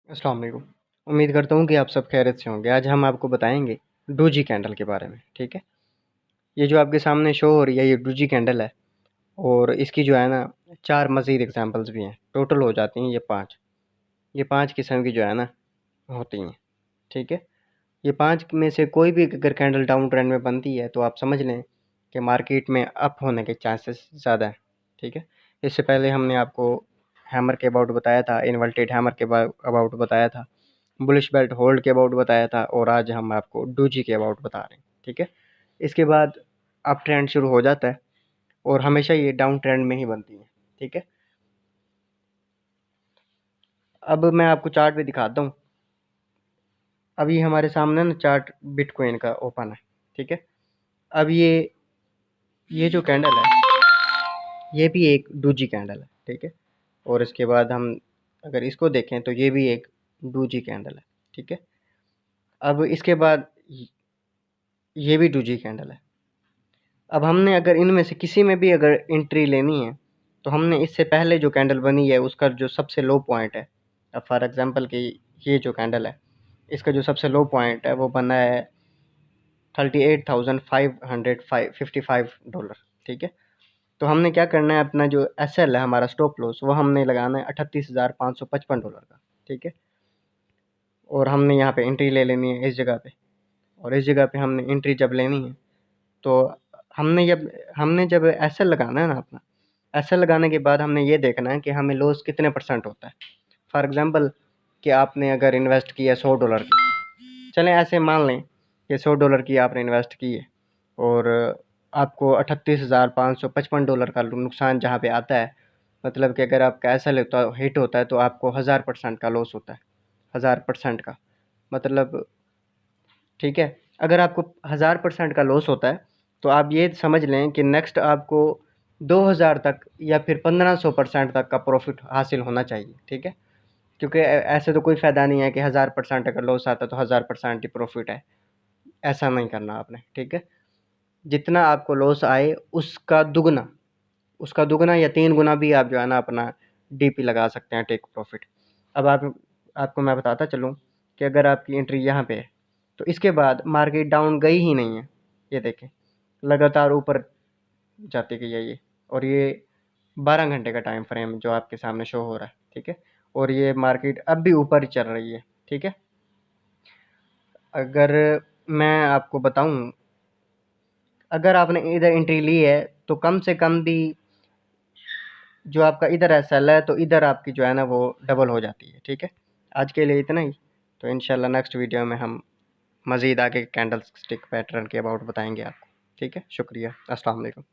अस्सलाम वालेकुम। उम्मीद करता हूँ कि आप सब खैरियत से होंगे। आज हम आपको बताएँगे डोजी कैंडल के बारे में, ठीक है? ये जो आपके सामने शो हो रही है ये डोजी कैंडल है और इसकी जो है ना 4 मज़ीद एग्ज़ाम्पल्स भी हैं। टोटल हो जाती हैं ये 5। ये 5 किस्म की जो है ना होती हैं, ठीक है? ये 5 में से कोई भी अगर कैंडल डाउन ट्रेंड में बनती है तो आप समझ लें कि मार्केट में अप होने के चांसेस ज़्यादा हैं, ठीक है? इससे पहले हमने आपको हैमर के अबाउट बताया था, इन्वर्टेड हैमर के अबाउट बताया था, बुलिश बेल्ट होल्ड के अबाउट बताया था और आज हम आपको डोजी के अबाउट बता रहे हैं, ठीक है? इसके बाद अप ट्रेंड शुरू हो जाता है और हमेशा ये डाउन ट्रेंड में ही बनती है, ठीक है? अब मैं आपको चार्ट भी दिखाता हूँ। अभी हमारे सामने ना चार्ट बिटकॉइन का ओपन है, ठीक है? अब ये जो कैंडल है ये भी एक डोजी कैंडल है, ठीक है? और इसके बाद हम अगर इसको देखें तो ये भी एक डोजी कैंडल है, ठीक है? अब इसके बाद ये भी डोजी कैंडल है। अब हमने अगर इनमें से किसी में भी अगर एंट्री लेनी है तो हमने इससे पहले जो कैंडल बनी है उसका जो सबसे लो पॉइंट है, अब फॉर एग्जांपल कि ये जो कैंडल है इसका जो सबसे लो पॉइंट है वो बना है 38,555 डॉलर, ठीक है? तो हमने क्या करना है, अपना जो एस एल है हमारा स्टॉप लॉस वो हमने लगाना है 38,555 डॉलर का, ठीक है? और हमने यहाँ पे एंट्री ले लेनी है इस जगह पे, और इस जगह पे हमने एंट्री जब लेनी है तो हमने जब एस एल लगाना है ना अपना, एस एल लगाने के बाद हमने ये देखना है कि हमें लॉस कितने परसेंट होता है। फॉर एग्जांपल कि आपने अगर इन्वेस्ट किया $100 की, चलें ऐसे मान लें कि $100 की आपने इन्वेस्ट की है और आपको $38,555 का नुकसान जहाँ पे आता है, मतलब कि अगर आपका एस एल हिट होता है तो आपको 1000% का लॉस होता है, 1000% का मतलब, ठीक है? अगर आपको 1000% का लॉस होता है तो आप ये समझ लें कि नेक्स्ट आपको 2000 तक या फिर 1500% तक का प्रॉफिट हासिल होना चाहिए, ठीक है? क्योंकि ऐसे तो कोई फ़ायदा नहीं है कि 1000% अगर लॉस आता है तो 1000% ही प्रॉफिट है, ऐसा नहीं करना आपने, ठीक है? जितना आपको लॉस आए उसका दुगना या 3 गुना भी आप जो है ना अपना डीपी लगा सकते हैं, टेक प्रॉफिट। अब आपको मैं बताता चलूँ कि अगर आपकी एंट्री यहाँ पे है तो इसके बाद मार्केट डाउन गई ही नहीं है, ये देखें लगातार ऊपर जाती गई है ये, और ये 12 घंटे का टाइम फ्रेम जो आपके सामने शो हो रहा है, ठीक है? और ये मार्केट अब भी ऊपर ही चल रही है, ठीक है? अगर मैं आपको बताऊं, अगर आपने इधर एंट्री ली है तो कम से कम भी जो आपका इधर है सेल है तो इधर आपकी जो है ना वो डबल हो जाती है, ठीक है? आज के लिए इतना ही। तो इंशाल्लाह नेक्स्ट वीडियो में हम मज़ीद आगे कैंडल स्टिक पैटर्न के अबाउट बताएंगे आपको, ठीक है? शुक्रिया। अस्सलाम वालेकुम।